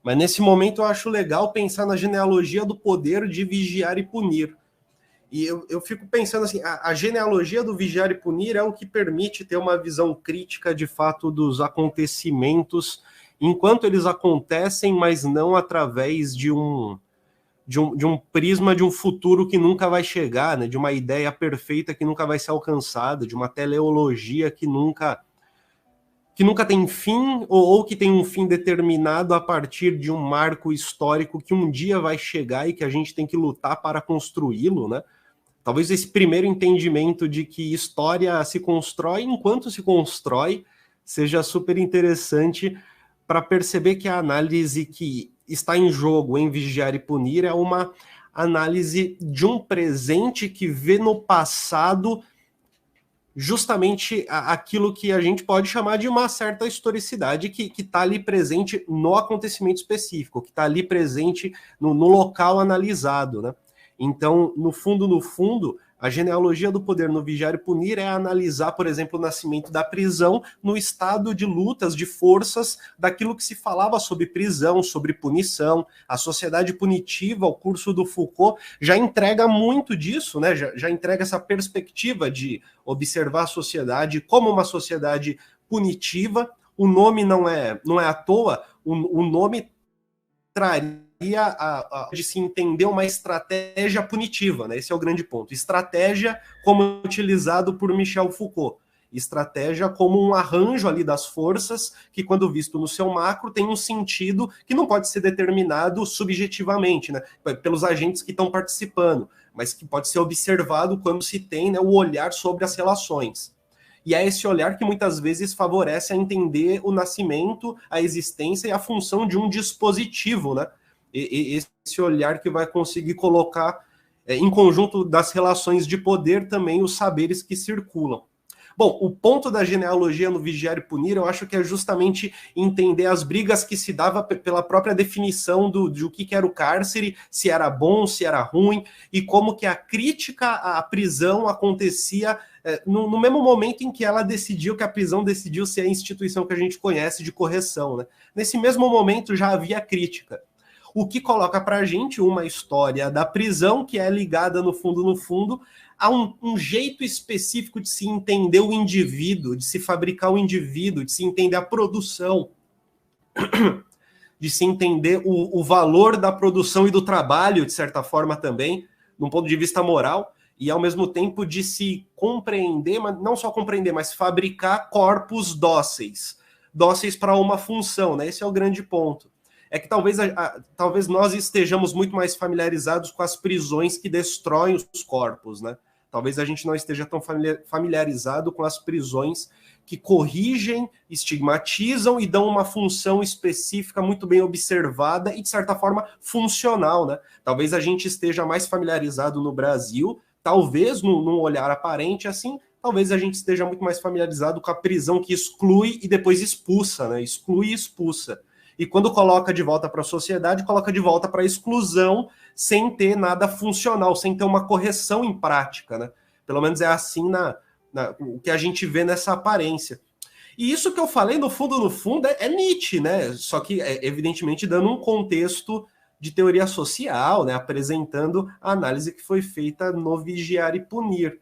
Mas nesse momento eu acho legal pensar na genealogia do poder de vigiar e punir. E eu fico pensando assim, a genealogia do vigiar e punir é o que permite ter uma visão crítica de fato dos acontecimentos enquanto eles acontecem, mas não através de um prisma de um futuro que nunca vai chegar, né? De uma ideia perfeita que nunca vai ser alcançada, de uma teleologia que nunca tem fim, ou que tem um fim determinado a partir de um marco histórico que um dia vai chegar e que a gente tem que lutar para construí-lo, né? Talvez esse primeiro entendimento de que história se constrói enquanto se constrói seja super interessante para perceber que a análise que está em jogo em Vigiar e Punir é uma análise de um presente que vê no passado justamente aquilo que a gente pode chamar de uma certa historicidade que está ali presente no acontecimento específico, que está ali presente no local analisado, né? Então, no fundo, a genealogia do poder no Vigiar e Punir é analisar, por exemplo, o nascimento da prisão no estado de lutas, de forças, daquilo que se falava sobre prisão, sobre punição. A sociedade punitiva, o curso do Foucault, já entrega muito disso, né? Já entrega essa perspectiva de observar a sociedade como uma sociedade punitiva. O nome não é à toa, o nome traria de se entender uma estratégia punitiva, né? Esse é o grande ponto. Estratégia como utilizado por Michel Foucault. Estratégia como um arranjo ali das forças que, quando visto no seu macro, tem um sentido que não pode ser determinado subjetivamente, né? Pelos agentes que estão participando, mas que pode ser observado quando se tem, né, o olhar sobre as relações. E é esse olhar que muitas vezes favorece a entender o nascimento, a existência e a função de um dispositivo, né? Esse olhar que vai conseguir colocar em conjunto das relações de poder também os saberes que circulam. Bom, o ponto da genealogia no Vigiar e Punir, eu acho que é justamente entender as brigas que se dava pela própria definição de o que era o cárcere, se era bom, se era ruim, e como que a crítica à prisão acontecia no mesmo momento em que ela decidiu, que a prisão decidiu ser a instituição que a gente conhece de correção, né? Nesse mesmo momento já havia crítica. O que coloca para a gente uma história da prisão que é ligada, no fundo, a um jeito específico de se entender o indivíduo, de se fabricar o indivíduo, de se entender a produção, de se entender o valor da produção e do trabalho, de certa forma também, num ponto de vista moral, e ao mesmo tempo de se compreender, mas não só compreender, mas fabricar corpos dóceis para uma função, né? Esse é o grande ponto. É que talvez nós estejamos muito mais familiarizados com as prisões que destroem os corpos, né? Talvez a gente não esteja tão familiarizado com as prisões que corrigem, estigmatizam e dão uma função específica muito bem observada e, de certa forma, funcional, né? Talvez a gente esteja mais familiarizado no Brasil, talvez num olhar aparente assim, talvez a gente esteja muito mais familiarizado com a prisão que exclui e depois expulsa, né? Exclui e expulsa. E quando coloca de volta para a sociedade, coloca de volta para a exclusão, sem ter nada funcional, sem ter uma correção em prática, né? Pelo menos é assim o que a gente vê nessa aparência. E isso que eu falei, no fundo, é Nietzsche, né? Só que, evidentemente, dando um contexto de teoria social, né? Apresentando a análise que foi feita no Vigiar e Punir.